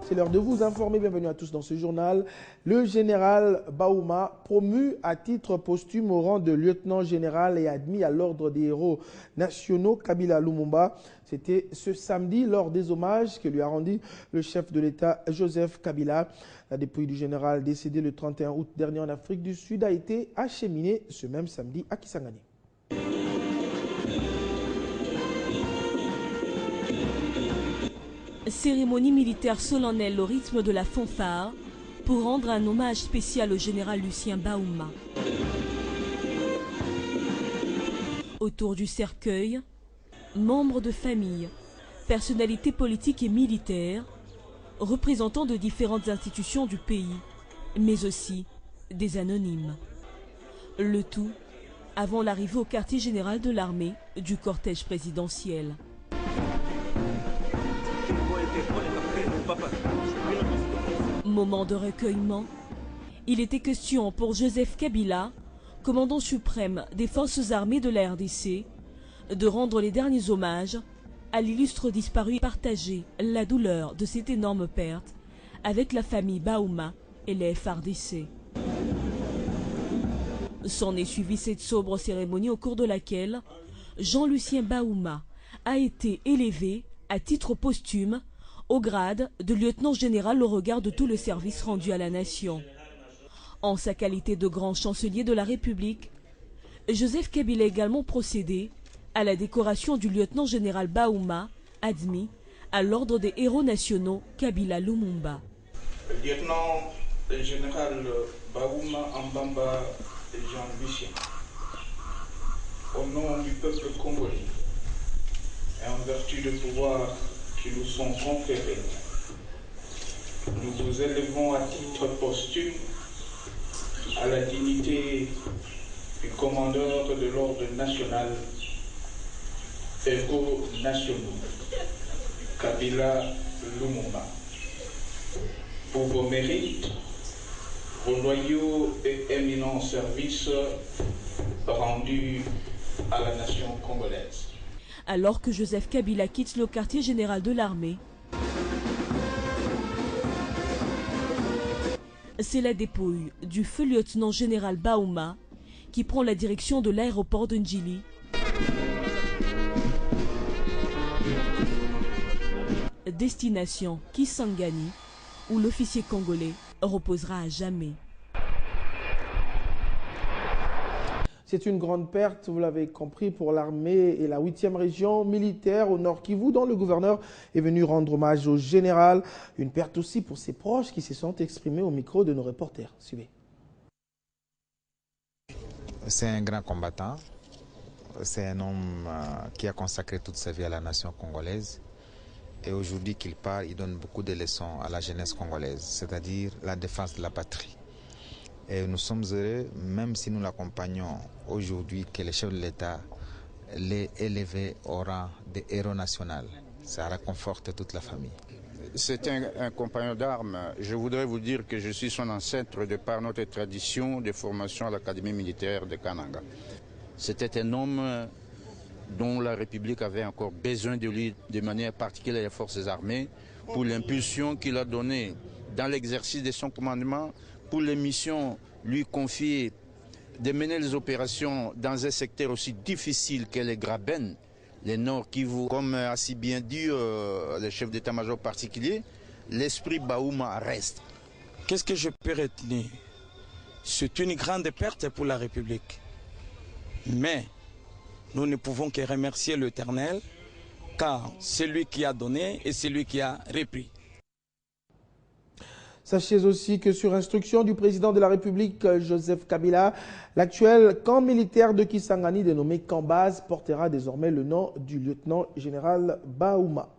C'est l'heure de vous informer. Bienvenue à tous dans ce journal. Le général Baouma, promu à titre posthume au rang de lieutenant général et admis à l'ordre des héros nationaux Kabila Lumumba. C'était ce samedi lors des hommages que lui a rendu le chef de l'État Joseph Kabila. La dépouille du général décédé le 31 août dernier en Afrique du Sud a été acheminée ce même samedi à Kisangani. Cérémonie militaire solennelle au rythme de la fanfare pour rendre un hommage spécial au général Lucien Baouma. Autour du cercueil, membres de famille, personnalités politiques et militaires, représentants de différentes institutions du pays, mais aussi des anonymes. Le tout avant l'arrivée au quartier général de l'armée du cortège présidentiel. Moment de recueillement, il était question pour Joseph Kabila, commandant suprême des forces armées de la RDC, de rendre les derniers hommages à l'illustre disparu et partager la douleur de cette énorme perte avec la famille Baouma et les FARDC. S'en est suivie cette sobre cérémonie au cours de laquelle Jean-Lucien Baouma a été élevé à titre posthume au grade de lieutenant général au regard de tout le service rendu à la nation. En sa qualité de grand chancelier de la République, Joseph Kabila a également procédé à la décoration du lieutenant général Baouma, admis à l'ordre des héros nationaux Kabila Lumumba. Le lieutenant général Baouma Ambamba Jean-Lucien, au nom du peuple congolais et en vertu de pouvoir qui nous sont conférés, nous vous élevons à titre posthume à la dignité du commandeur de l'ordre national, héros nationaux, Kabila Lumumba. Pour vos mérites, vos loyaux et éminents services rendus à la nation congolaise. Alors que Joseph Kabila quitte le quartier général de l'armée, c'est la dépouille du feu lieutenant général Baouma qui prend la direction de l'aéroport de Ndjili. Destination Kisangani, où l'officier congolais reposera à jamais. C'est une grande perte, vous l'avez compris, pour l'armée et la 8e région militaire au nord Kivu, dont le gouverneur est venu rendre hommage au général. Une perte aussi pour ses proches qui se sont exprimés au micro de nos reporters. Suivez. C'est un grand combattant. C'est un homme qui a consacré toute sa vie à la nation congolaise. Et aujourd'hui qu'il part, il donne beaucoup de leçons à la jeunesse congolaise, c'est-à-dire la défense de la patrie. Et nous sommes heureux, même si nous l'accompagnons aujourd'hui, que le chef de l'État l'ait élevé au rang de héros national. Ça réconforte toute la famille. C'est un compagnon d'armes. Je voudrais vous dire que je suis son ancêtre de par notre tradition de formation à l'Académie militaire de Kananga. C'était un homme dont la République avait encore besoin de lui, de manière particulière les forces armées, pour l'impulsion qu'il a donnée dans l'exercice de son commandement, pour les missions lui confiées de mener les opérations dans un secteur aussi difficile que les Graben, les Nord Kivu. Comme a si bien dit le chef d'état-major particulier, l'esprit Baouma reste. Qu'est-ce que je peux retenir? C'est une grande perte pour la République. Mais nous ne pouvons que remercier l'Éternel, car c'est lui qui a donné et c'est lui qui a repris. Sachez aussi que sur instruction du président de la République, Joseph Kabila, l'actuel camp militaire de Kisangani, dénommé camp base, portera désormais le nom du lieutenant général Baouma.